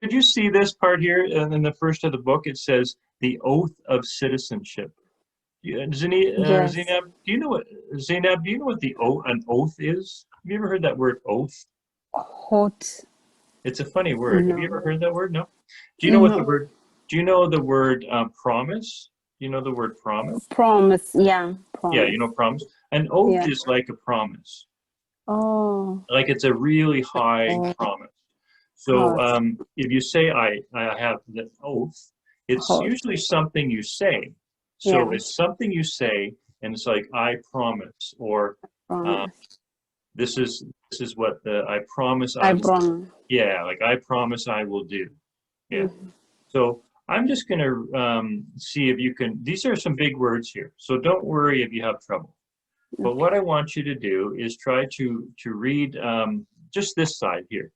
Did you see this part here in the first of the book? It says the oath of citizenship. Yes. Zainab, do you know what Zainab? Do you know what an oath is? Have you ever heard that word oath? Hot. It's a funny word. Have you No. ever heard that word? No. Do you know what the No. word? Do you know the word promise? Do you know the word promise? Promise. Yeah. Yeah, you Promise. know promise. An oath Yeah. is like a promise. Oh. Like it's a really high Oh. promise. So Hot. if you say I have the oath, it's Hot. usually something you say. So Yeah. it's something you say, and it's like I promise, or uh, Promise. this is what the I promise I I will. promise. Yeah, like I promise I will do. Yeah. Mhm. So I'm just gonna see if you can. These are some big words here, so don't worry if you have trouble. But what I Okay. want you to do is try to read just this side here.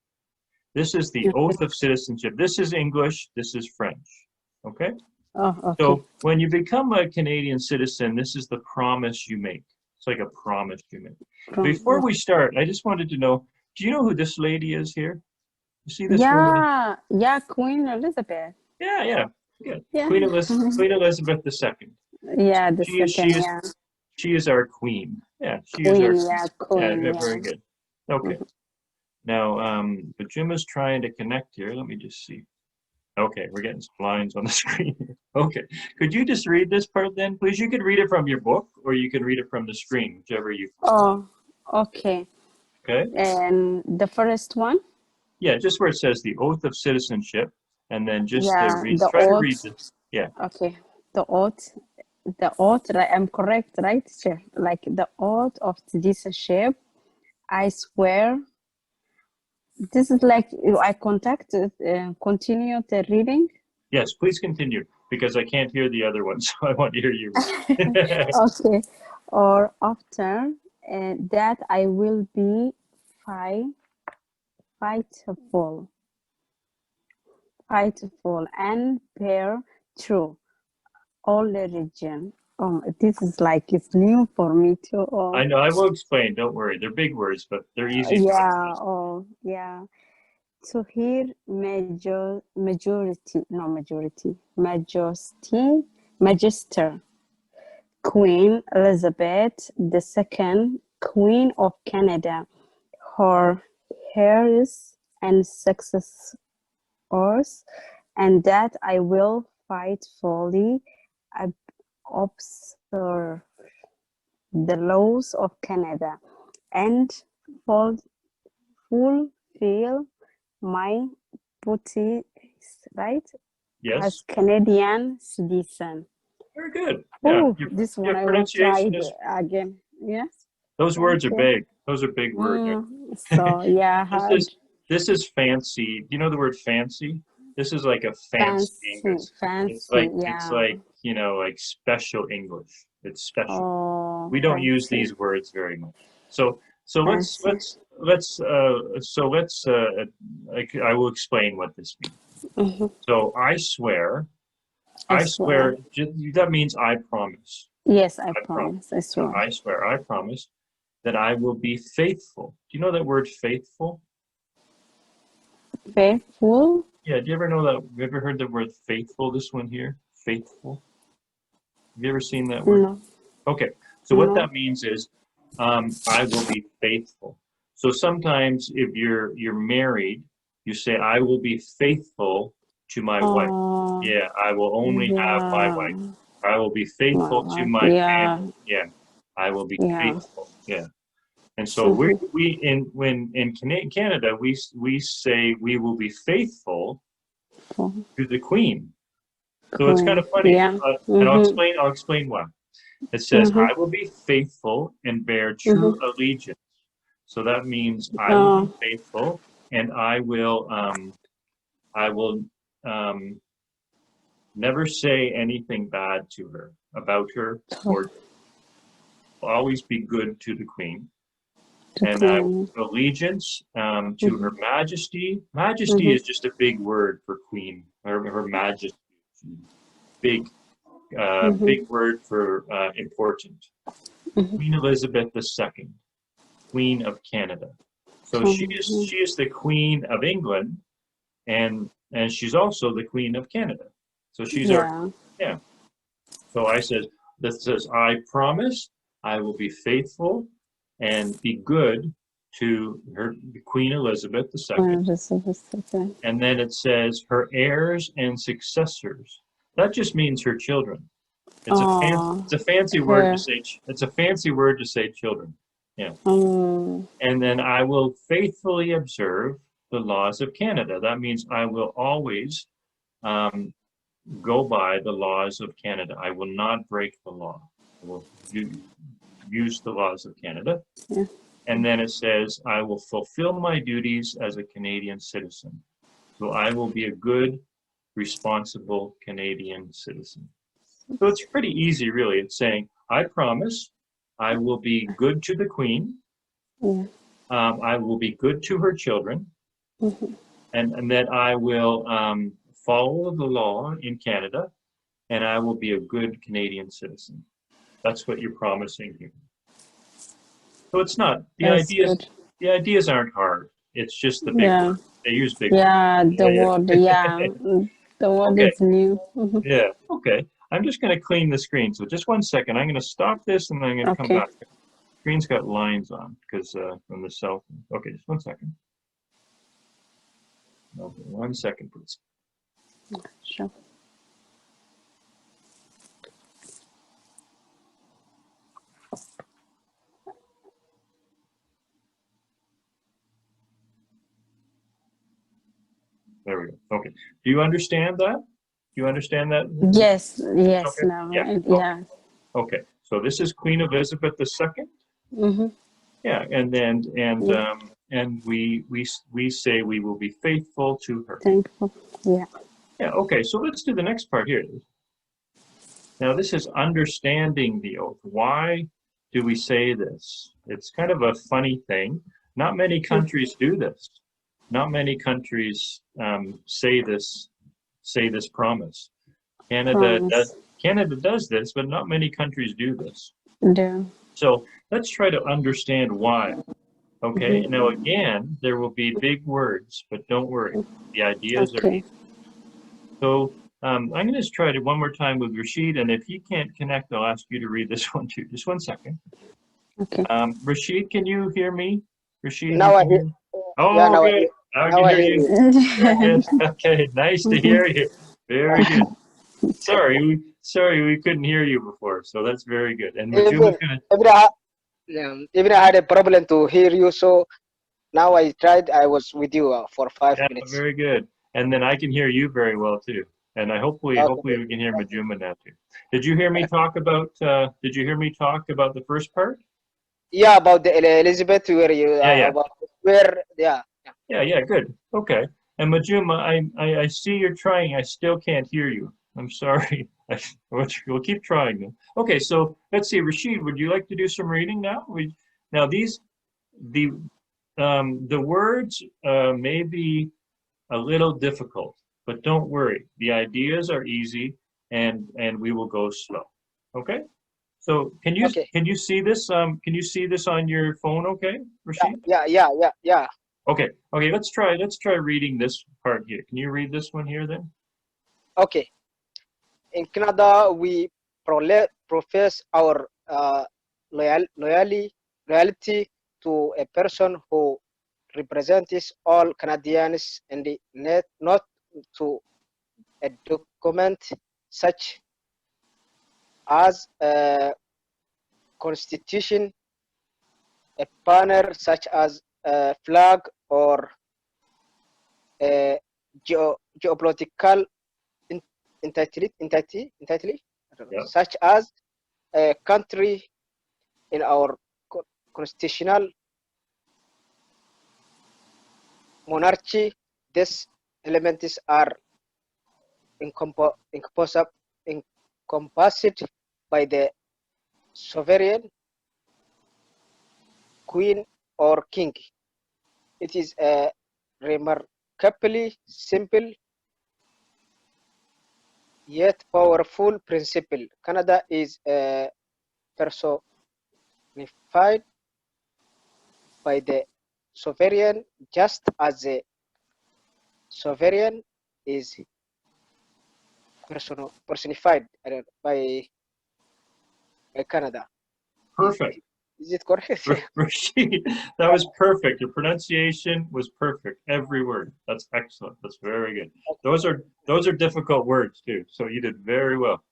This is the Okay. oath of citizenship. This is English. This is French. Okay. Oh, okay. So when you become a Canadian citizen, this is the promise you make. It's like a promise you make. Before Promise. we start, I just wanted to know, do you know who this lady is here? You see this woman? Yeah. Yeah. Queen Elizabeth. Yeah, yeah. Good. Yeah. Queen Elizabeth II. So Yeah. The she is she second. is Yeah. she is our queen. Yeah, she is our Queen. queen. Yeah. Yeah, Queen. very Yeah. good. Okay. Mhm. Now, but Jim is trying to connect here. Let me just see. Okay, we're getting some lines on the screen. Okay, could you just read this part then, please? You could read it from your book, or you can read it from the screen, whichever you prefer. Oh. Okay. Okay? And the first one. Yeah, just where it says the oath of citizenship, and then just Yeah. read. The Try to read oath. this. Yeah. Okay. The oath. The oath. Right, I'm correct, right, sir? Like the oath of citizenship. I swear. This is like I contacted. Continue the reading. Yes, please continue because I can't hear the other one, so I want to hear you read. Okay. Or after that, I will be fight, fightful, fightful, and bear true all religion. This is like it's new for me too. I Oh, know. I will explain. Don't worry. They're big words, but they're easy to yeah. understand. Oh, yeah. To hear Magister, Queen Elizabeth II, Queen of Canada, her heirs and successors, and that I will faithfully observe the laws of Canada and ful- fulfill my duties, right, Yes. as Canadian citizen. Very good. Yeah. Oh, Your this one your I will try pronunciation it is. again. Yes, Those thank words are you. big. Those are big words. So yeah, This hard, is this is fancy. Do you know the word fancy? This is like a fancy English. fancy, It's fancy. like it's Yeah. like, like special English. It's special. Oh, We don't use fancy, these words very much. So let's fancy. let's let's so let's I will explain what this means. Hmm. So I I swear. swear, that means I promise. Yes, I I promise. promise. I swear. I swear, I promise that I will be faithful. Do you know that word faithful? Faithful? Yeah, do you ever know that? Have you ever heard the word faithful? This one here, faithful. Have you ever seen that word? No, Okay, so what no. that means is, I will be faithful. So sometimes if you're married, you say, I will be faithful to my wife. Oh, Yeah, I will only have my yeah. wife. I will be My faithful to wife. my Yeah, family. Yeah, I will be yeah. faithful. Yeah. And so Mm-hmm. we in Canada we say we will be faithful to the Queen. So it's kind Cool. of funny, Yeah. and Mm-hmm. I'll explain why. It says, Mm-hmm. "I will be faithful and bear true Mm-hmm. allegiance." So that means I will be Oh, faithful, and I will um, never say anything bad to her about her, or always be good to the Queen. to And Queen. allegiance to Her Mm-hmm. Majesty. Majesty Mm-hmm. is just a big word for Queen. Her Majesty, big, Mm-hmm. big word for important. Mm-hmm. Queen Elizabeth II, Queen of Canada. So she is Mm-hmm. the Queen of England, and and she's also the Queen of Canada. So she's our, Yeah. yeah. So I says, this says, I promise I will be faithful and be good to her Queen Elizabeth II. Okay. And then it says her heirs and successors. That just means her children. It's Oh, it's a fancy word to her. say it's a fancy word to say children. Yeah. Um, And then I will faithfully observe the laws of Canada. That means I will always um, go by the laws of Canada. I will not break the law. I will use the laws of Canada. yeah. And then it says, I will fulfill my duties as a Canadian citizen. So I will be a good, responsible Canadian citizen. So it's pretty easy, really. It's saying, I promise I will be good to the Queen. Yeah. I will be good to her children. Mhm. And that I will follow the law in Canada, and I will be a good Canadian citizen. That's what you're promising here. So it's not, That's good. the ideas aren't hard. It's just the big Yeah. words. They use big words. Yeah, the Yeah, word, yeah. yeah. The word Okay, is new. Mhm. yeah, okay. I'm just going to clean the screen. So just one second. I'm going to stop this and I'm going to come Okay, back. Screen's got lines on because from the cell phone. Okay, just one second. Okay, one second, please. sure. There we go. Okay. Do you understand that? Do you understand that? Yes, yes, Okay. now, Yeah. Okay. yeah. Okay. So this is Queen Elizabeth II. Mm-hmm. Yeah, and then Yeah, and we say we will be faithful to her. thankful. Yeah. Yeah. Okay. So let's do the next part here. Now this is understanding the oath. Why do we say this? It's kind of a funny thing. Not many countries do this. Not many countries say this promise. Promise. Canada does this, but not many countries do this. Do. So let's try to understand why. Okay, Mm-hmm. now again, there will be big words, but don't worry. The ideas are Okay. easy. So I'm going to just try it one more time with Rashid, and if he can't connect, I'll ask you to read this one too. Just one second. Okay. Rashid, can you hear me? Rashid, you Now I can hear. hear me? Yeah, Oh, now I good. hear. Now I Now can I hear hear you. you. Very good. Okay, nice to Mhm. hear you. Very good. Sorry, we couldn't hear you before. So that's very good. And Majuma's Even gonna. even I, even I had a problem to hear you. So now I tried. I was with you for five Yeah, minutes. very good. And then I can hear you very well too. And I hopefully Okay. we can hear Majuma now too. Did you hear me talk about? Did you hear me talk about the first part? Yeah, about the Elizabeth, where you Yeah, yeah, about where? Yeah. yeah. Good. Okay. And Majuma, I see you're trying. I still can't hear you. I'm sorry. We'll keep trying then. Okay, so let's see. Rashid, would you like to do some reading now? Now the words may be a little difficult, but don't worry. The ideas are easy, and we will go slow. Okay. So Okay. can you see this? Can you see this on your phone? Okay, Rashid. Yeah. Okay. Okay. Let's try reading this part here. Can you read this one here then? Okay. In Canada, we profess our loyalty to a person who represents all Canadians and not to a document such as a constitution, a banner such as a flag, or a geopolitical entity, Yeah. such as a country in our constitutional monarchy. These elements are encompassed by the sovereign queen or king. It is a remarkably simple yet powerful principle. Canada is personified by the sovereign, just as the sovereign is personified by Canada. Perfect. Is it correct? Rashid, that was perfect. Your pronunciation was perfect. Every word. That's excellent. That's very good. Those are difficult words too. So you did very well.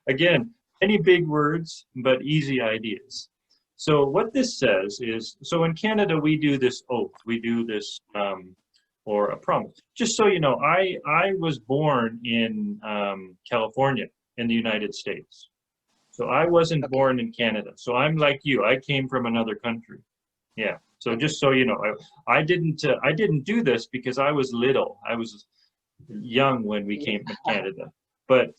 Again, many big words, but easy ideas. So what this says is, so in Canada, we do this oath. We do this, or a promise. Just so you know, I was born in California in the United States. So I wasn't born in Canada. So I'm like you. I came from another country. Yeah. So just so you know, I didn't do this because I was little. I was young when we came to Canada. But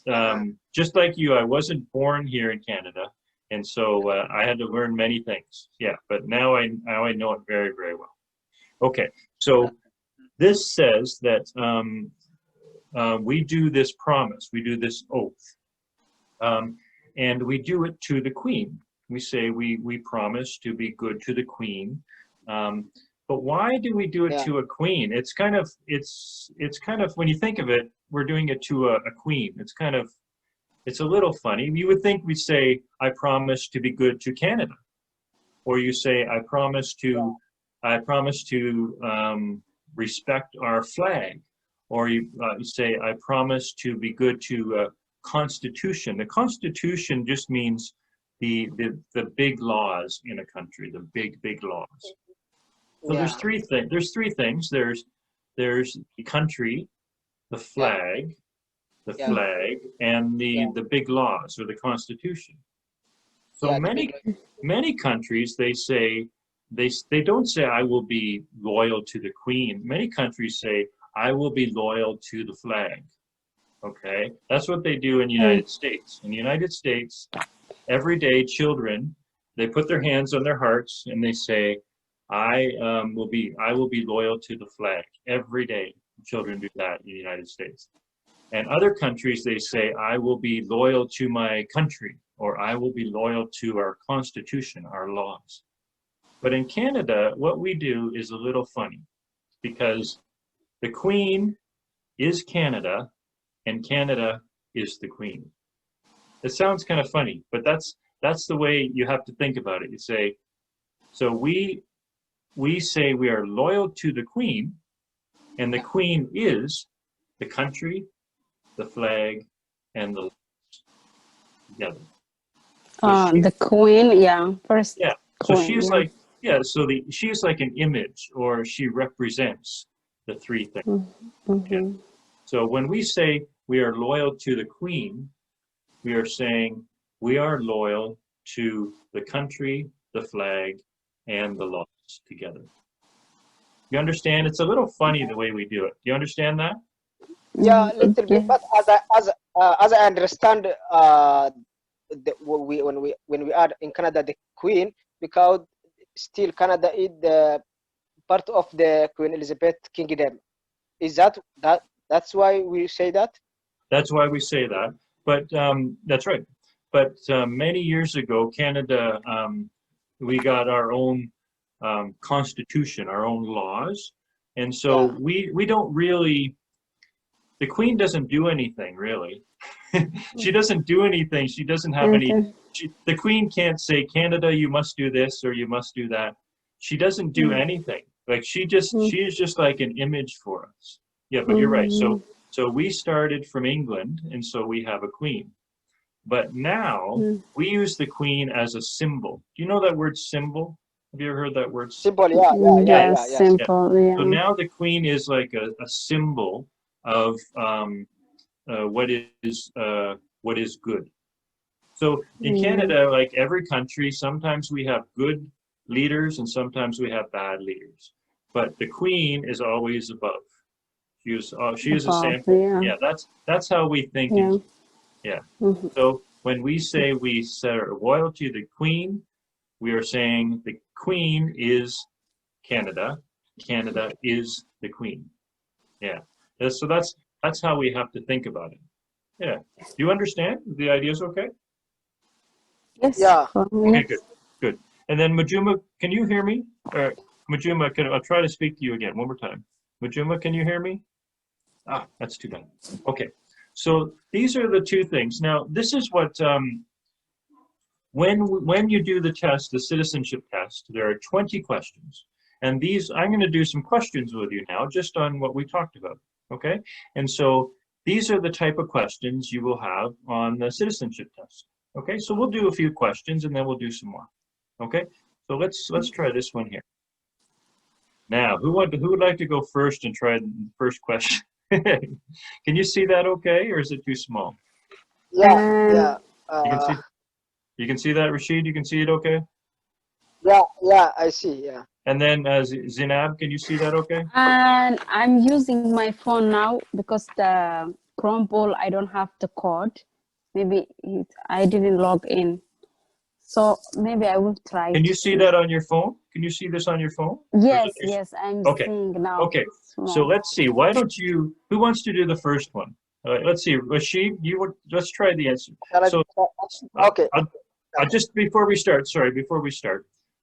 just like you, I wasn't born here in Canada, and so I had to learn many things. Yeah. But now I know it very, very well. Okay. So this says that we do this promise. We do this oath. And we do it to the Queen. We say we promise to be good to the Queen. But why do we do it to a queen? It's kind of when you think of it, we're doing it to a queen. It's a little funny. You would think we say, I promise to be good to Canada, or you say, I promise to respect our flag, or you say, I promise to be good to Constitution. The Constitution just means the big laws in a country, the big laws. So there's three things. There's the country, the flag, and the big laws or the Constitution. So many countries, they say they don't say I will be loyal to the Queen. Many countries say I will be loyal to the flag. Okay, that's what they do in the United States. In the United States, every day children, they put their hands on their hearts and they say, I will be loyal to the flag. Every day children do that in the United States. And other countries, they say, I will be loyal to my country, or I will be loyal to our Constitution, our laws. But in Canada, what we do is a little funny, because the Queen is Canada, and Canada is the Queen. It sounds kind of funny, but that's the way you have to think about it. You say, so we say we are loyal to the Queen, and the Queen is the country, the flag, and the laws together. So the Queen, first. Yeah. Queen, so she's like, she's like an image, or she represents the three things. Yeah. So when we say we are loyal to the Queen, we are saying we are loyal to the country, the flag, and the laws together. You understand? It's a little funny the way we do it. Do you understand that? Yeah, a little bit. But as I understand, when we are in Canada, the Queen, because still Canada is the part of the Queen Elizabeth Kingdom. Is that's why we say that? That's why we say that. But that's right. But many years ago, Canada, we got our own constitution, our own laws. And so we don't really, the Queen doesn't do anything really. She doesn't do anything. She doesn't have any, the Queen can't say, Canada, you must do this or you must do that. She doesn't do anything. Like she is just like an image for us. Yeah, but you're right. So we started from England, and so we have a queen. But now we use the Queen as a symbol. Do you know that word symbol? Have you ever heard that word? Symbol, yeah. Symbol, yeah. So now the Queen is like a symbol of what is good. So in Canada, like every country, sometimes we have good leaders and sometimes we have bad leaders. But the Queen is always above. She is a sample. Yeah, that's how we think. Yeah. So when we say we are loyal to the Queen, we are saying the Queen is Canada. Canada is the Queen. Yeah. So that's how we have to think about it. Yeah. Do you understand? The idea is okay? Yes. Yeah. Okay, good. And then Majuma, can you hear me? Majuma, I'll try to speak to you again one more time. Majuma, can you hear me? Ah, that's too bad. Okay, so these are the two things. Now, this is what when you do the test, the citizenship test, there are 20 questions, and these I'm going to do some questions with you now, just on what we talked about. Okay, and so these are the type of questions you will have on the citizenship test. Okay, so we'll do a few questions and then we'll do some more. Okay, so let's try this one here. Now, who would like to go first and try the first question? Can you see that okay, or is it too small? Yeah, yeah, You can see you can see that, Rashid? You can see it okay? yeah, I see, yeah. And then Zinab, can you see that okay? And I'm using my phone now because the Chrome Ball, I don't have the code. Maybe I didn't log in. So maybe I will try. Can you to see that on your phone? Can you see this on your phone? Yes, yes, I'm Okay. seeing now. Okay, so Small. let's see. Why don't you, who wants to do the first one? Let's see, Rashid, let's try the answer. Shall I- So, okay. just before we start,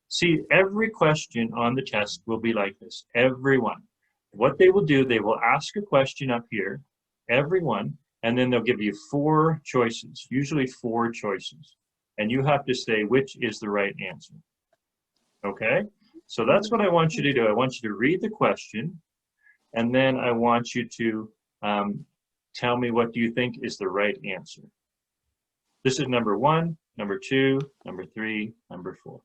see, every question on the test will be like this, everyone. What they will do, they will ask a question up here, everyone, and then they'll give you 4 choices, usually 4 choices. And you have to say which is the right answer. Okay? So that's what I want you to do. I want you to read the question, and then I want you to tell me what do you think is the right answer. This is number 1, number 2, number 3, number 4.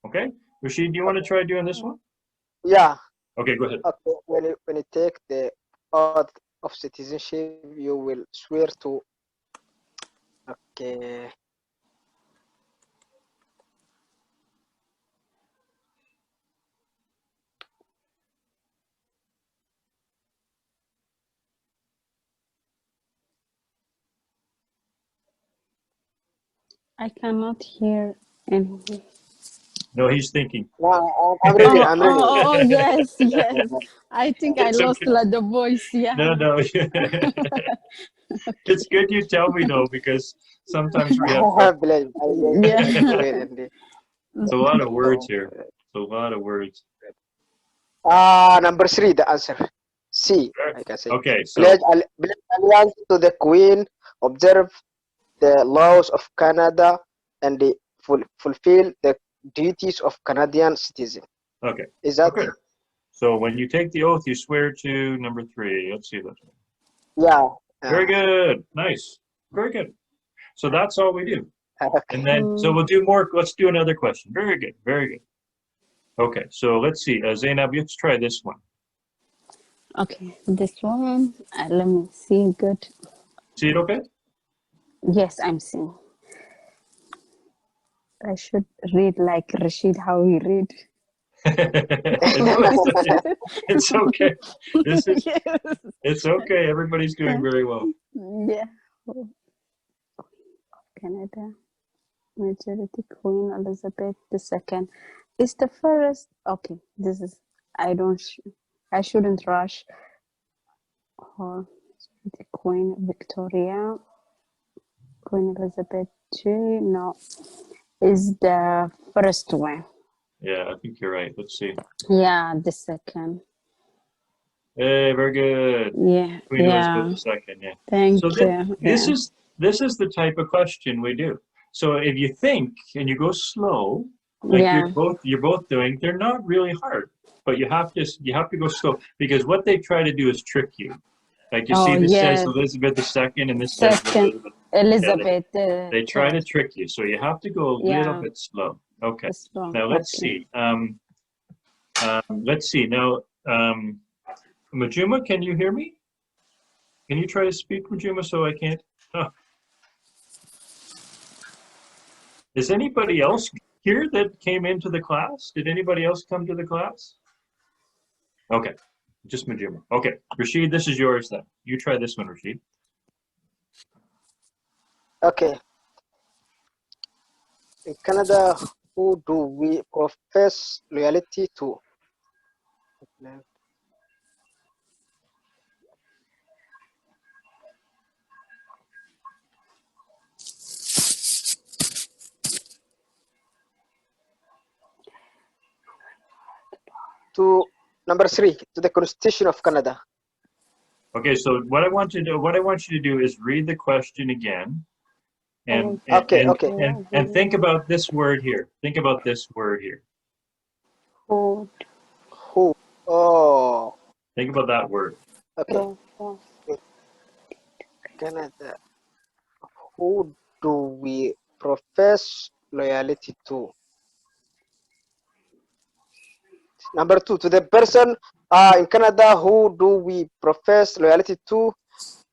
Okay? Rashid, do you want to try doing this one? Yeah. Okay, go ahead. Okay. When you take the oath of citizenship, you will swear to. Okay. I cannot hear anything. No, he's thinking. No, I'm ready. I'm ready. Oh, yes, yes. I think I It's lost okay. the voice. Yeah. No. It's good you tell me though, because sometimes we have Believe. Yeah. Wait, indeed. it's a lot of words here. It's a lot of words. Number 3, the answer. C, like I say. Okay, so Pledge allegiance to the Queen, observe the laws of Canada, and fulfill the duties of Canadian citizen. okay. Is that? Okay. So when you take the oath, you swear to number 3. Let's see that. Yeah. Very good. Nice. Very good. So that's all we do. And then, so we'll do more. Let's do another question. Very good. Very good. Okay. So let's see. Zainab, let's try this one. Okay, this one. Let me see. Good. See it okay? Yes, I'm seeing. I should read like Rashid, how he read. It's okay. This is, Yes. it's okay. Everybody's doing very well. Yeah. Canada. Majority Queen Elizabeth II is the first. Okay, this is. I shouldn't rush. Or the Queen Victoria, Queen Elizabeth II. No, is the first one. Yeah, I think you're right. Let's see. Yeah, the second. Hey, very good. Yeah, Queen yeah. Elizabeth II. Yeah. Thank So you. this is the type of question we do. So if you think and you go slow, like Yeah. you're both doing, they're not really hard, but you have to go slow, because what they try to do is trick you. Like you see, this says Elizabeth II and this says Second, Elizabeth. Elizabeth. They try to trick you, so you have to go a little bit slow. Okay. Now let's see. Let's see. Now, Majuma, can you hear me? Can you try to speak, Majuma, so I can't? Oh. Is anybody else here that came into the class? Did anybody else come to the class? Okay, just Majuma. Okay, Rashid, this is yours then. You try this one, Rashid. Okay. In Canada, who do we profess loyalty to? To number 3, to the Constitution of Canada. Okay, so what I want you to do is read the question again, and Okay, okay. and think about this word here. Think about this word here. Food. Who? Oh, Think about that word. okay. Profess. Canada. Who do we profess loyalty to? Number two, to the person in Canada, who do we profess loyalty to?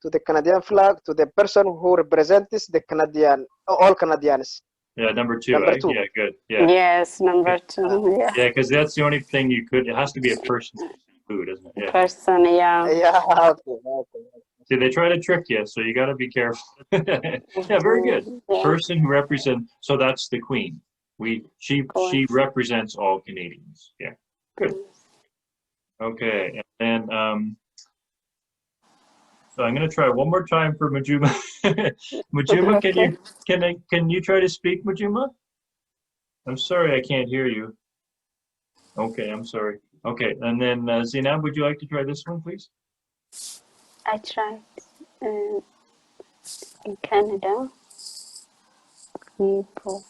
To the Canadian flag, to the person who represents the Canadian, all Canadians. Yeah, number two, Number eh? two. Yeah, good. Yeah, Yes, number two. Yeah. yeah, because that's the only thing you could. It has to be a person, food, isn't it? Yeah. Person. Yeah. Yeah, okay. See, they try to trick you, so you got to be careful. Yeah, very good. Yeah. Person who represents. So that's the Queen. She Correct. represents all Canadians. Yeah, good. Okay, and then so I'm going to try one more time for Majuma. Majuma, Okay. can you try to speak, Majuma? I'm sorry, I can't hear you. Okay, I'm sorry. Okay, and then Zainab, would you like to try this one, please? I tried in Canada. We profess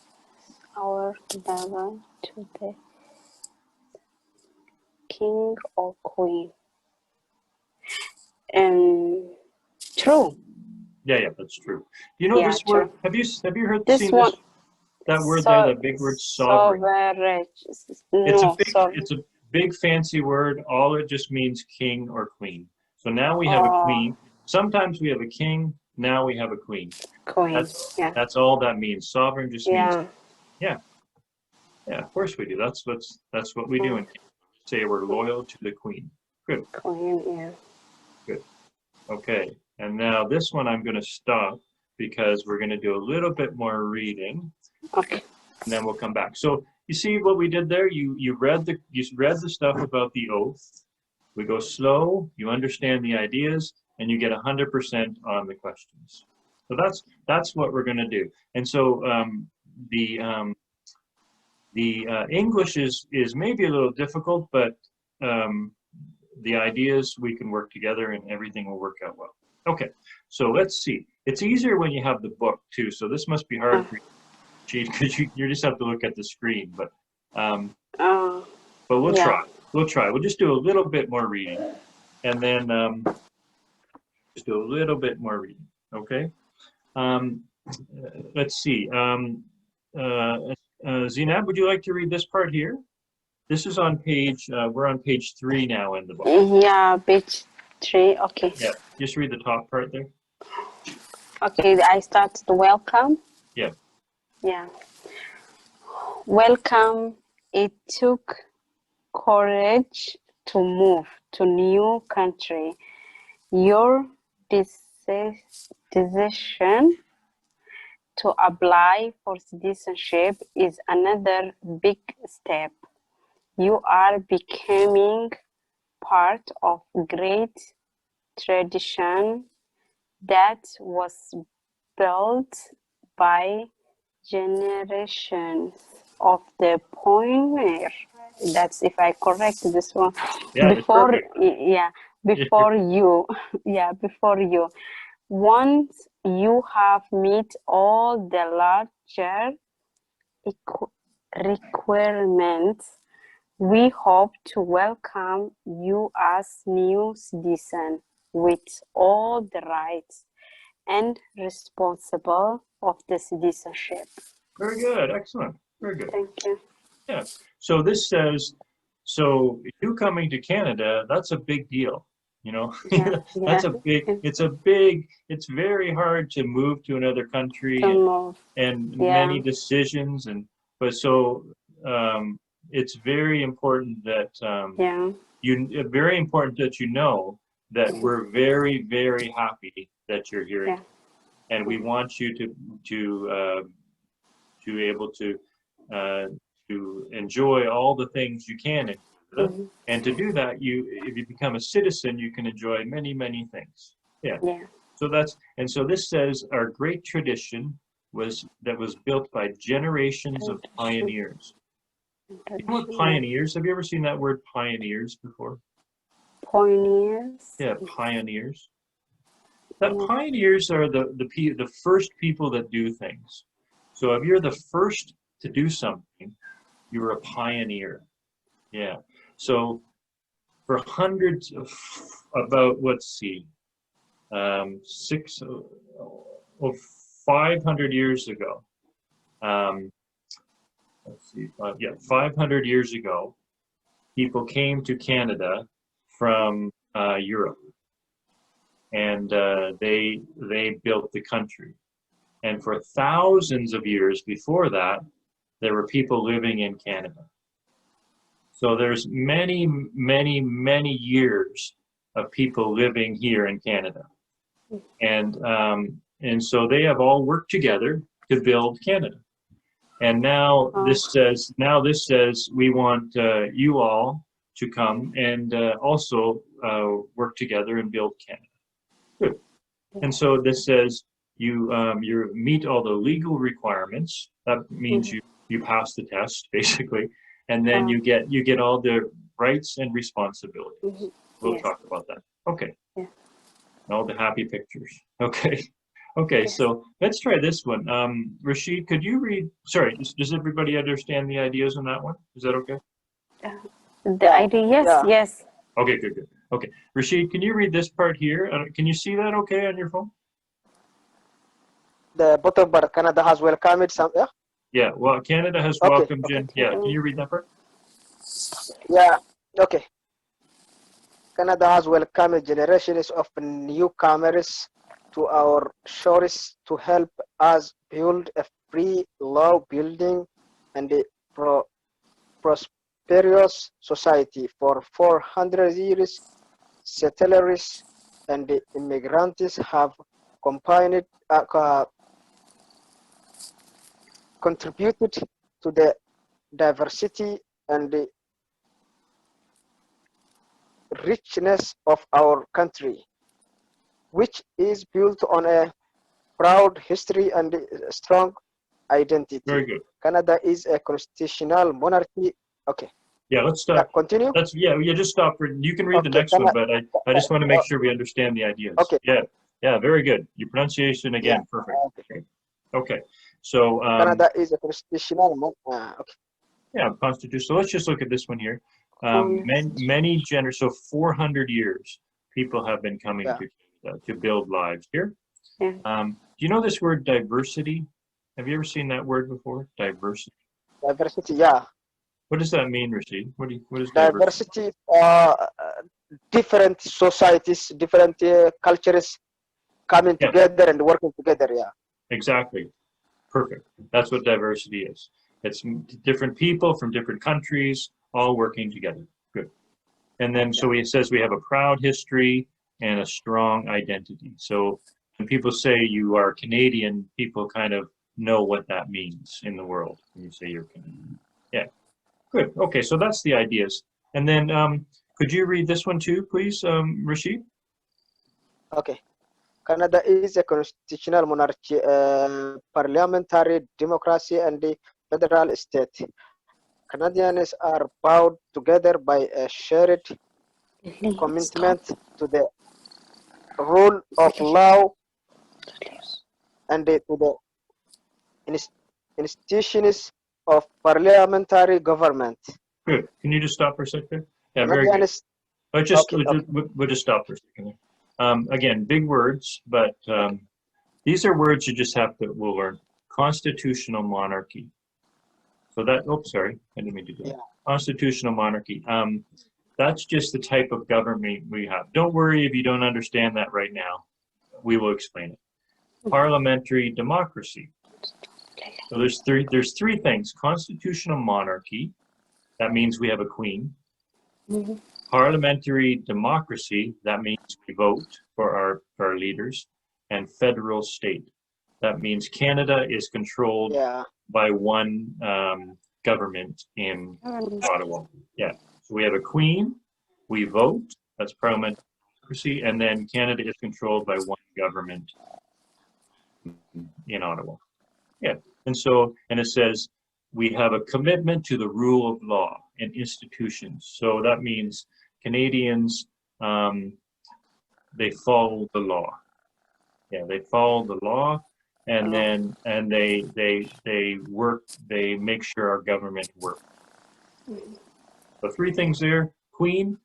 our loyalty to the king or queen. True. Yeah, that's true. You know Yeah, this word? true. Have you heard This seen one. this that word there? That big word, sovereign. Sovereign. It's a No, big sorry. it's a big fancy word. All it just means king or queen. So now we have a Oh, queen. Sometimes we have a king. Now we have a queen. queen. Yeah. That's all that means. Sovereign just means Yeah. yeah. Of course we do. That's what we do in Canada. Say we're loyal to the queen. Good. Queen. Yeah. Good. Okay. And now this one I'm going to stop because we're going to do a little bit more reading, Okay. and then we'll come back. So you see what we did there? You read the stuff about the oath. We go slow. You understand the ideas, and you get 100% on the questions. So that's what we're going to do. And so the English is maybe a little difficult, but the ideas we can work together, and everything will work out well. Okay, so let's see. It's easier when you have the book too. So this must be hard for you, because you just have to look at the screen. But we'll Yeah. try. We'll try. We'll just do a little bit more reading, and then just do a little bit more reading. Okay. Let's see. Zinab, would you like to read this part here? This is on page. We're on page 3 now in the book. Yeah, page 3. Okay. Yeah. Just read the top part there. Okay, I start the welcome. Yeah. Yeah. Welcome. It took courage to move to new country. Your decision to apply for citizenship is another big step. You are becoming part of great tradition that was built by generations of the pioneer. That's if I correct this one. Yeah, Before, it's before you, before you. Once you have met all the larger requirements, we hope to welcome you as new citizen with all the rights and responsible of the citizenship. Very good. Excellent. Very good. Thank you. Yeah. So this says, so you coming to Canada, that's a big deal. You know, that's a big, it's very hard to move to another country and many decisions. But so it's very important that very important that you know that we're very, very happy that you're here. And we want you to able to enjoy all the things you can in Canada. And to do that, if you become a citizen, you can enjoy many, many things. Yeah. So so this says our great tradition was built by generations of pioneers. You know what pioneers? Have you ever seen that word pioneers before? Pioneers. Yeah, pioneers. That pioneers are the first people that do things. So if you're the first to do something, you're a pioneer. Yeah. So for hundreds about, let's see, 500 years ago. Let's see, 500 years ago, people came to Canada from Europe, and they built the country. And for thousands of years before that, there were people living in Canada. So there's many, many, many years of people living here in Canada. And so they have all worked together to build Canada. And now this says we want you all to come and also work together and build Canada. Good. And so this says you meet all the legal requirements. That means you pass the test basically, and then you get all the rights and responsibilities. We'll talk about that. Okay. Yeah. All the happy pictures. Okay. Okay, so let's try this one. Rashid, could you read, sorry, does everybody understand the ideas on that one? Is that okay? The idea, yes, yes. Okay, good, good. Okay, Rashid, can you read this part here? Can you see that okay on your phone? The bottom part, Canada has welcomed some, yeah? Yeah, well, Canada has welcomed you. Yeah, can you read that part? Yeah, okay. Canada has welcomed generations of newcomers to our shores to help us build a free, law-building, and a prosperous society. For 400 years, settlers and immigrants have contributed to the diversity and the richness of our country, which is built on a proud history and a strong identity. Very good. Canada is a constitutional monarchy. Okay. Yeah, let's stop. Yeah, continue. You just stop. You can read the next one, but I just want to make sure we understand the ideas. Okay. Yeah, very good. Your pronunciation again, perfect. Okay. So Canada is a constitutional monarchy. Okay. Yeah, constitution. So let's just look at this one here. Many so 400 years people have been coming to build lives here. Yeah. Do you know this word diversity? Have you ever seen that word before? Diversity. Diversity, yeah. What does that mean, Rashid? What is diversity? Different societies, different cultures coming together and working together. Yeah. Exactly. Perfect. That's what diversity is. It's different people from different countries all working together. Good. And then so it says we have a proud history and a strong identity. So when people say you are Canadian, people kind of know what that means in the world when you say you're Canadian. Yeah. Good. Okay, so that's the ideas. And then could you read this one too, please, Rashid? Okay. Canada is a constitutional monarchy, parliamentary democracy, and the federal state. Canadians are bound together by a shared commitment to the rule of law and to the institutions of parliamentary government. Good. Can you just stop for a second? Yeah, very good. We'll just stop for a second. Again, big words, but these are words you just we'll learn. Constitutional monarchy. So that, oops, sorry, I didn't mean to do that. Constitutional monarchy. That's just the type of government we have. Don't worry if you don't understand that right now. We will explain it. Parliamentary democracy. So there's three things. Constitutional monarchy. That means we have a queen. Parliamentary democracy. That means we vote for our leaders. And federal state. That means Canada is controlled by one government in Ottawa. Yeah. So we have a queen, we vote, that's parliamentary democracy, and then Canada is controlled by one government in Ottawa. Yeah. And it says we have a commitment to the rule of law and institutions. So that means Canadians they follow the law. Yeah, they follow the law, and then they work. They make sure our government works. So three things there: Queen,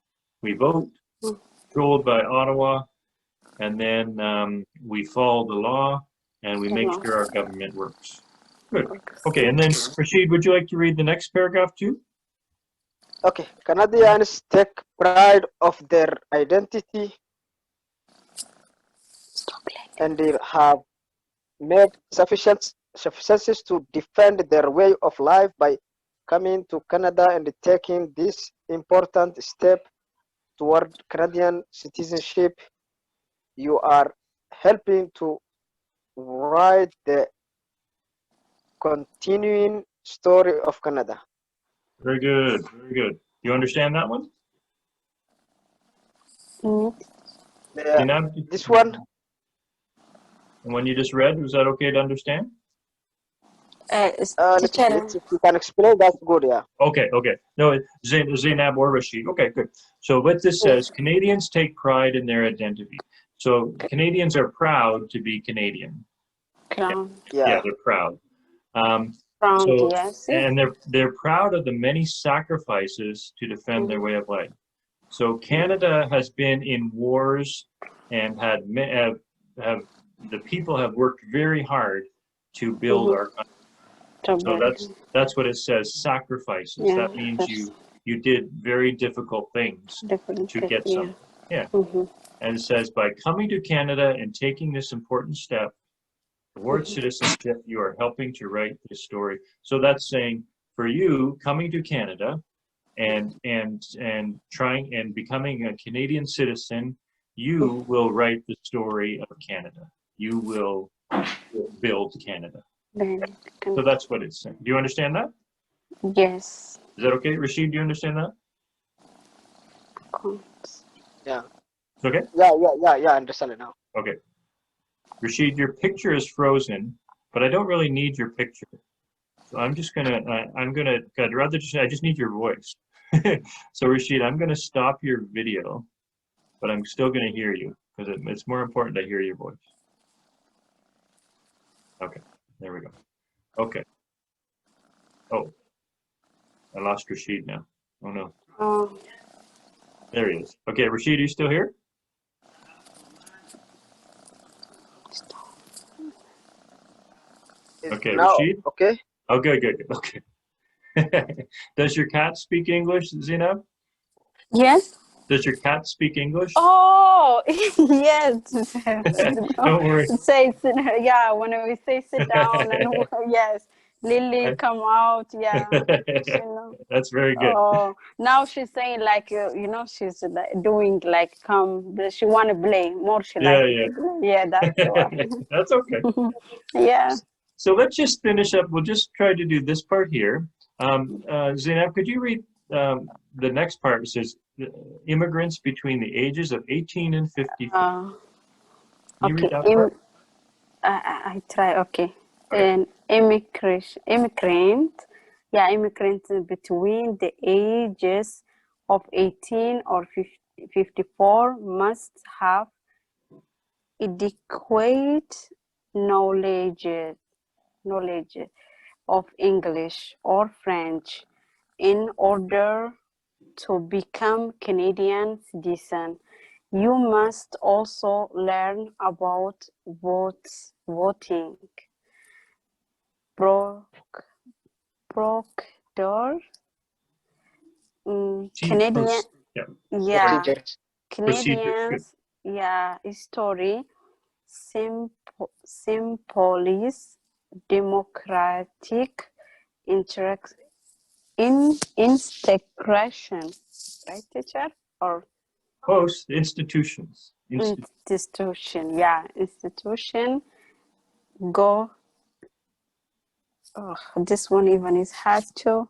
we vote, controlled by Ottawa, and then we follow the law, and we make sure our government works. Good. Okay, and then Rashid, would you like to read the next paragraph too? Okay, Canadians take pride of their identity and they have made sufficiencies to defend their way of life by coming to Canada and taking this important step toward Canadian citizenship. You are helping to write the continuing story of Canada. Very good, very good. You understand that one? This one, the one you just read, was that okay to understand? Teacher, if you can explain, that's good, yeah. Okay, okay. No, Zainab or Rashid. Okay, good. So what this says, Canadians take pride in their identity. So Canadians are proud to be Canadian. crown, Yeah, they're proud. crown, So, yes. and they're proud of the many sacrifices to defend their way of life. So Canada has been in wars and the people have worked very hard to build our country. So that's what it says, sacrifices. Yeah, that means you did very difficult things to get something. Yeah. And it says, by coming to Canada and taking this important step towards citizenship, you are helping to write this story. So that's saying, for you, coming to Canada and trying and becoming a Canadian citizen, you will write the story of Canada. You will build Canada. So that's what it's saying. Do you understand that? Yes. Is that okay? Rashid, do you understand that? Yeah. It's okay? Yeah, I understand it now. Okay. Rashid, your picture is frozen, but I don't really need your picture. So I'm just gonna, I'd rather just, I just need your voice. So Rashid, I'm gonna stop your video, but I'm still gonna hear you because it's more important to hear your voice. Okay, there we go. Okay. Oh, I lost Rashid now. Oh no. Oh, There he is. Okay, Rashid, are you still here? Okay, now, Rashid? okay. Oh, good. Okay. Does your cat speak English, Zainab? yes. Does your cat speak English? Oh, yes. Don't worry. Say, yeah, when we say sit down, and yes, Lily come out, yeah. That's very good. Oh, now she's saying like, she's doing like come, she want to play more. She yeah, that's why. That's okay. Yeah. So let's just finish up. We'll just try to do this part here. Zainab, could you read the next part? It says immigrants between the ages of 18 and 54. Can you read that part? I try. Okay. An immigrant between the ages of 18 or 54 must have adequate knowledge of English or French in order to become Canadian citizen. You must also learn about voting, proctor, Canadian, Canadians, history, symbols, democratic integration, right, teacher? Or institutions. Institution, yeah, institution. Go. Oh, this one even is hard too.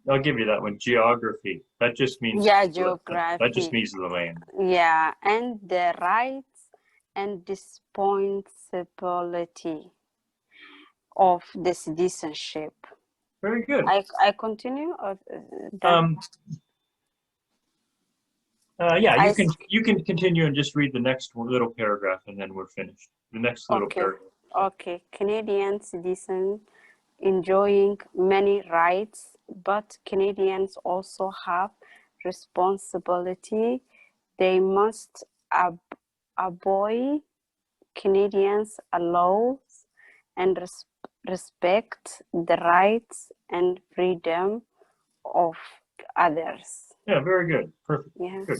I'll give you that one. Geography. That just means geography. That just means the land. Yeah, and the rights and responsibility of the citizenship. Very good. I continue or Yeah, I you can continue and just read the next little paragraph, and then we're finished. The next little Okay, paragraph. okay. Canadian citizens enjoying many rights, but Canadians also have responsibility. They must obey Canadians' laws and respect the rights and freedom of others. Yeah, very good. Perfect. Yes. Good.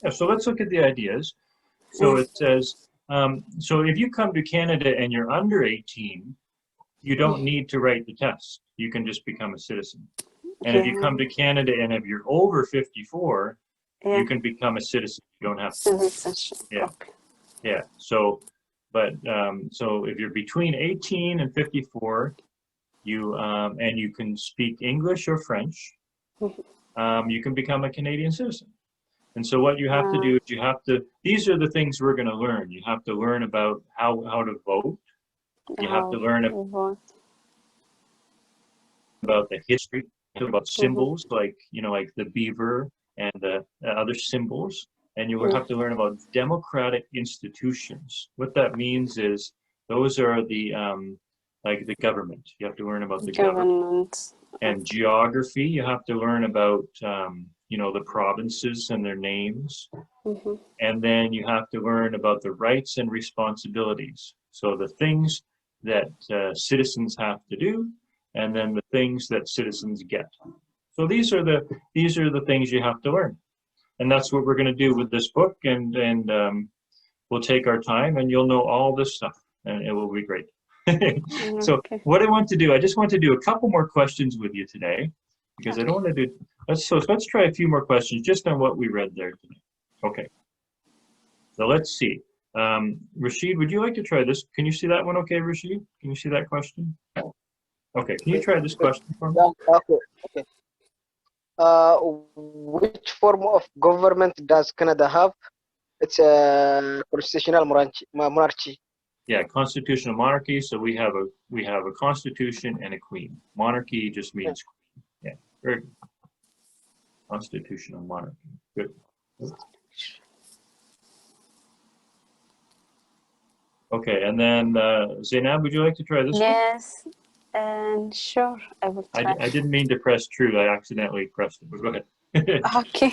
Yeah, so let's look at the ideas. So it says, so if you come to Canada and you're under 18, you don't need to write the test. You can just become a citizen. And if you come to Canada and if you're over 54, Yeah. you can become a citizen. You don't have to. Citizenship. Yeah. Okay. Yeah. So, but so if you're between 18 and 54, you and you can speak English or French, you can become a Canadian citizen. And so what you have to do is you have to, these are the things we're going to learn. You have to learn about how to vote. You have to learn about the history, about symbols like, you know, like the beaver and the other symbols. And you will have to learn about democratic institutions. What that means is those are the, like the government. You have to learn about the government. And geography, you have to learn about, you know, the provinces and their names. And then you have to learn about the rights and responsibilities. So the things that citizens have to do, and then the things that citizens get. So these are the things you have to learn. And that's what we're going to do with this book. And we'll take our time, and you'll know all this stuff, and it will be great. So what I want to do, I just want to do a couple more questions with you today, because I don't want to do, let's try a few more questions just on what we read there today. Okay. So let's see. Rashid, would you like to try this? Can you see that one okay, Rashid? Can you see that question? Okay, can you try this question for me? Okay, okay. Which form of government does Canada have? It's a constitutional monarchy. Yeah, constitutional monarchy. So we have a constitution and a queen. Monarchy just means queen. Yeah, very good. Constitutional monarchy. Good. Okay, and then Zainab, would you like to try this one? Yes, and sure, I will try. I didn't mean to press true. I accidentally pressed it. But go ahead. Okay.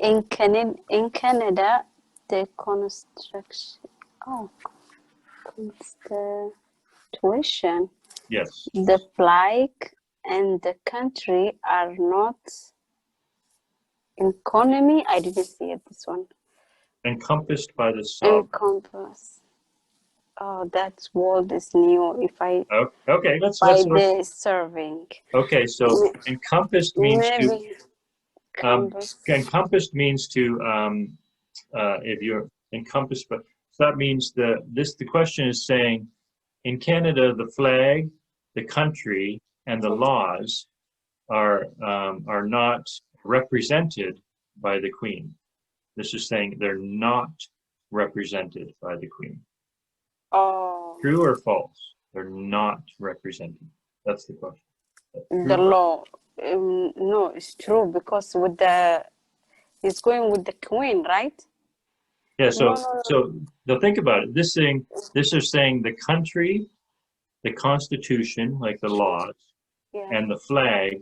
In Canada, the constitution, Yes. the flag, and the country are not economy. I didn't see it. This one. Encompassed by the sovereign. Encompass. Oh, that word is new. If I okay, let's the serving. Okay, so encompassed means Maybe encompassed means to if you're encompassed, but so that means the question is saying in Canada the flag, the country, and the laws are not represented by the Queen. This is saying they're not represented by the Queen. Oh. True or false? They're not represented. That's the question. The law. No, it's true because it's going with the Queen, right? Yeah. So they'll think about it. This is saying the country, the Constitution, like the laws, and the flag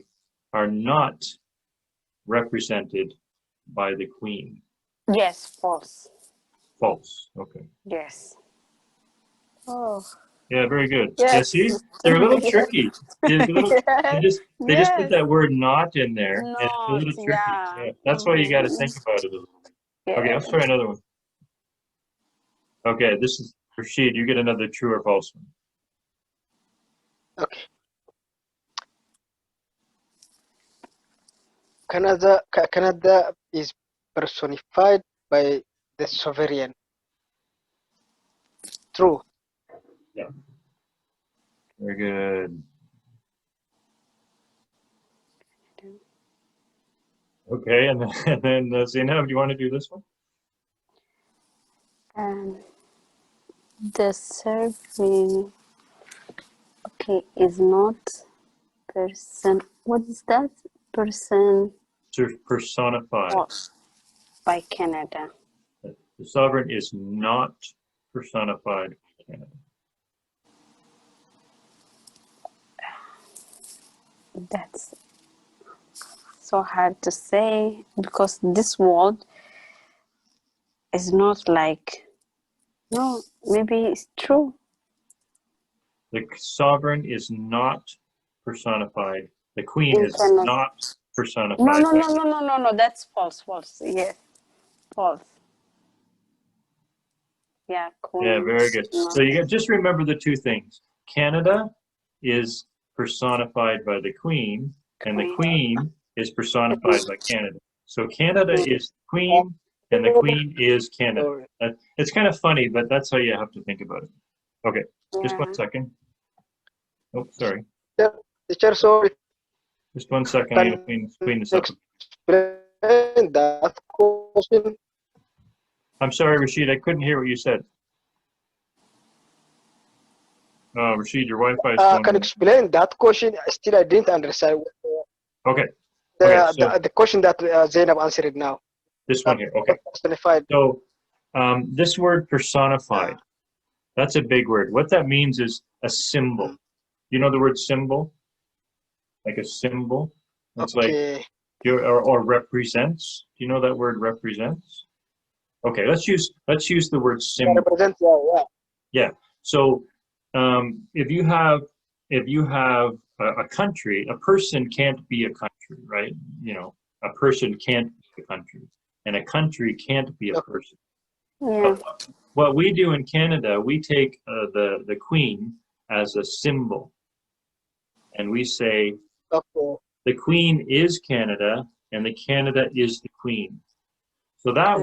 are not represented by the Queen. Yes, false. False. Okay. Yes. Oh. Yeah, very good. Yes. Yeah, see, they're a little tricky. They just put that word "not" in there, and it's a little tricky. Yeah. That's why you got to think about it a little bit. Okay, let's try another one. Okay, this is Rashid. You get another true or false one. Okay. Canada is personified by the sovereign. True. Yeah. Very good. Okay, and then Zainab, do you want to do this one? The serving, okay, is not person. What is that? Person. Personified. by Canada. The sovereign is not personified by Canada. That's so hard to say because this word is not like, no, maybe it's true. The sovereign is not personified. The queen In is Canada. not No, personified. no, that's false, yes, false. Yeah, queen. Yeah, very good. No. So just remember the two things. Canada is personified by the queen, and the queen is personified by Canada. So Canada is queen, and the queen is Canada. It's kind of funny, but that's how you have to think about it. Okay, just 1 second. Oh, sorry. Teacher, sorry. Just 1 second. I'm going to clean this up. Explain that question. I'm sorry, Rashid. I couldn't hear what you said. Rashid, your Wi-Fi is going. Can you explain that question? Still, I didn't understand. Okay. The question that Zainab answered now. This one here. Okay. Personified. So this word personified, that's a big word. What that means is a symbol. You know the word symbol? Like a symbol? It's like or represents. Do you know that word represents? Okay, let's use the word symbol. Represent, Yeah. So if you have a country, a person can't be a country, right? You know, a person can't be a country, and a country can't be a person. Yeah. What we do in Canada, we take the queen as a symbol, and we say the queen is Canada, and the Canada is the queen. So that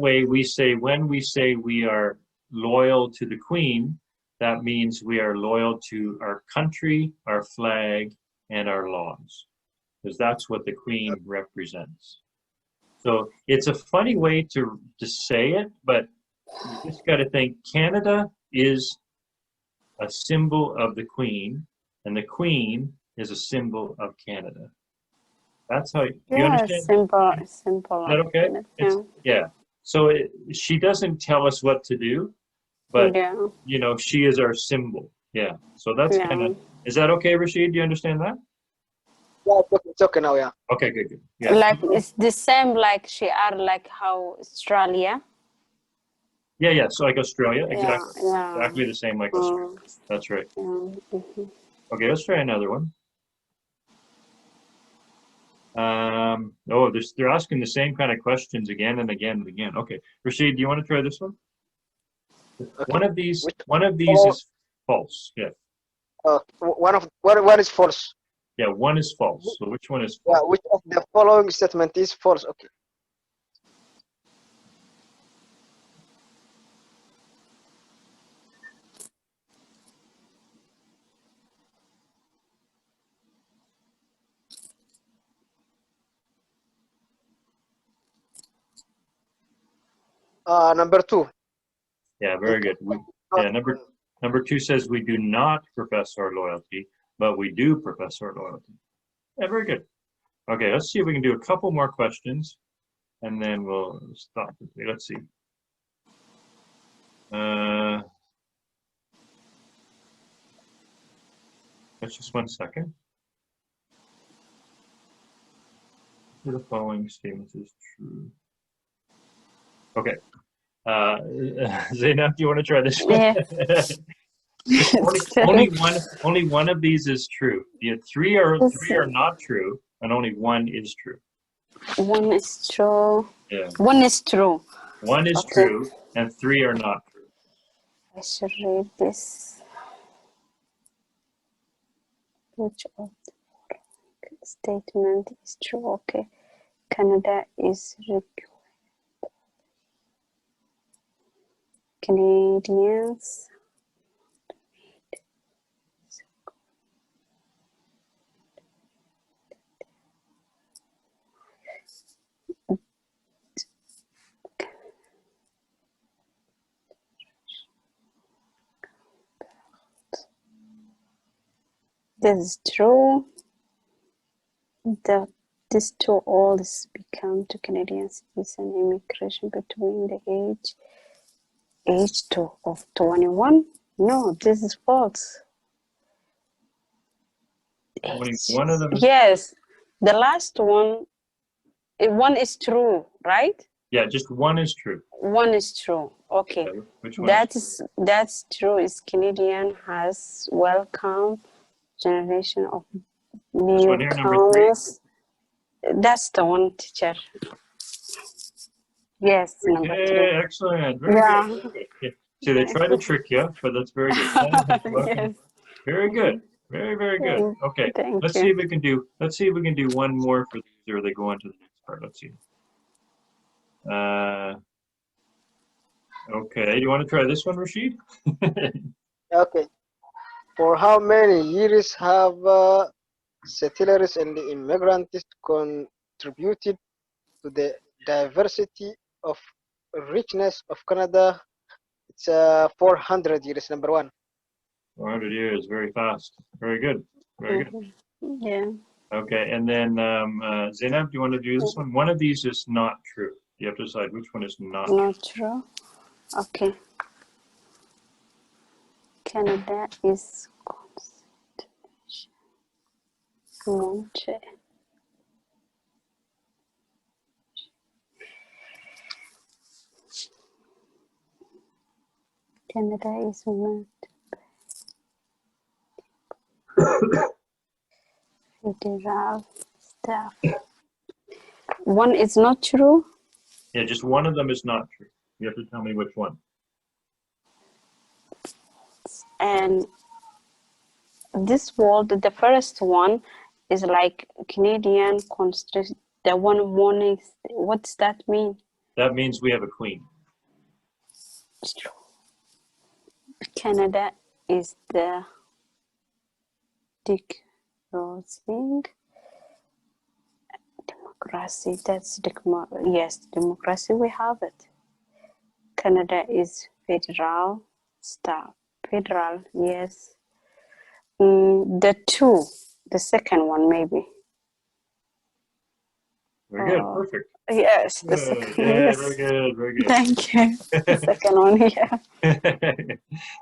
way, we say when we say we are loyal to the queen, that means we are loyal to our country, our flag, and our laws, because that's what the queen represents. So it's a funny way to say it, but you just got to think Canada is a symbol of the queen, and the queen is a symbol of Canada. That's how you understand? Simple. Is that okay? Yeah. So she doesn't tell us what to do, but you know, she is our symbol. Yeah. So that's kind of. Is that okay, Rashid? Do you understand that? Yeah, it's okay now. Yeah. Okay. Good. Yeah. Like it's the same. Like she are like how Australia. Yeah. So like Australia, exactly the same like Australia. That's right. Okay, let's try another one. They're asking the same kind of questions again and again and again. Okay, Rashid, do you want to try this one? Okay. One of these is false. Yeah. One is false. Yeah, one is false. So which one is false? Yeah, which of the following statement is false? Okay. Number 2. Yeah, very good. Number 2 says we do not profess our loyalty, but we do profess our loyalty. Yeah, very good. Okay, let's see if we can do a couple more questions, and then we'll stop. Let's see. Just 1 second. The following statements is true. Okay. Zainab, do you want to try this one? Yeah. only one of these is true. Yeah, three are not true, and only one is true. One is true. Yeah. One is true. One is true, and 3 are not true. I should read this. Which of the following statement is true? Okay. Canada is required. Canadians This is true. these two olds become to Canadian citizen immigration between the age of 21. No, this is false. One of them is, Yes, the last one is true, right? yeah, just one is true. One is true. Okay. Okay, which one? That's true. Is Canadian has welcome generation of This one here, number 3. newcomers. That's the one, teacher. Yes, number 3. Excellent. Very Yeah. good. Very good. Okay. See, they try to trick you, but that's very good. Yes. Very good. Very, very good. Okay. Thank Let's you. see if we can do. Let's see if we can do one more for these, or they go on to the next part. Let's see. Okay. Do you want to try this one, Rashid? Okay. For how many years have settlers and immigrants contributed to the diversity of richness of Canada? It's 400 years, number 1. 400 years. Very fast. Very good. Very good. Yeah. Okay. And then Zainab, do you want to do this one? One of these is not true. You have to decide which one is not true. Not true. Okay. Canada is constitution. Montreal. Canada is not federal staff. One is not true. Yeah, just one of them is not true. You have to tell me which one. And this world, the first one is like Canadian constitution. The one morning, what does that mean? That means we have a queen. It's true. Canada is the declaring democracy. That's yes, democracy. We have it. Canada is federal staff. Federal, yes. The second one maybe. Very good, perfect. Yes, the Good, second. yeah, Yes. very good, very good. Thank you. The second one, yeah.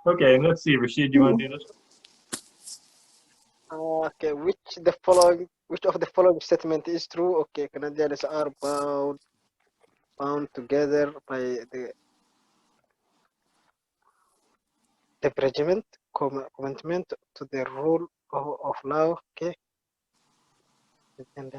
Okay, let's see, Rashid, do you want to do this? Okay, which of the following statement is true? Okay, Canadians are bound together by the regiment commitment to the rule of law. Okay. And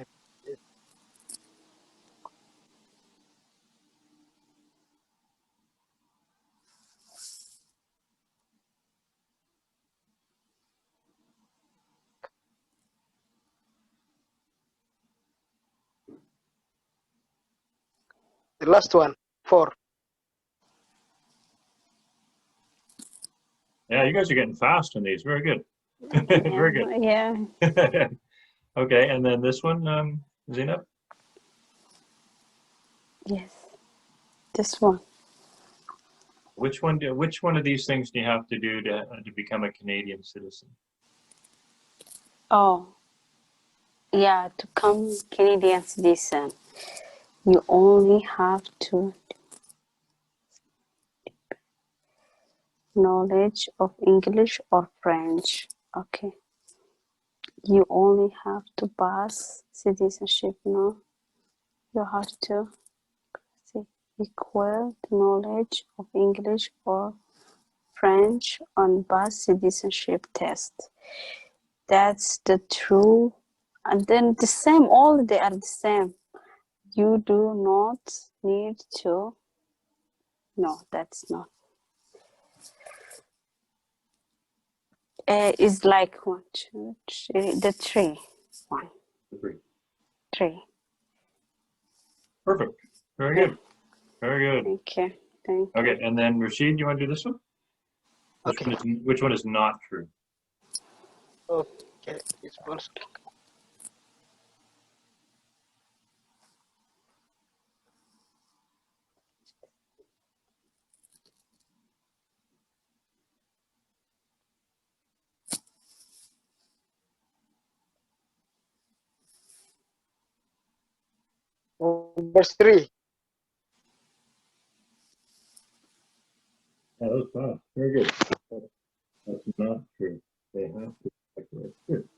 the last one, 4. Yeah, you guys are getting fast on these, very good. Very good. Yeah. Okay, and then this one, Zainab? Yes. This one. Which one of these things do you have to do to become a Canadian citizen? Oh, yeah. To become Canadian citizen, you only have to knowledge of English or French. Okay. You only have to pass citizenship. No, you have to equal knowledge of English or French on pass citizenship test. That's the true. And then the same, all they are the same. You do not need to. No, that's not. It's like 1, 2, 3, the 3. 1, 3. Perfect. Very good. Very good. Thank you. Thank you. Okay, and then Rashid, you want to do this one? Which one is not true? Okay, it's false. Number 3. That was fast. Very good. That's not true. They have to decorate. Good.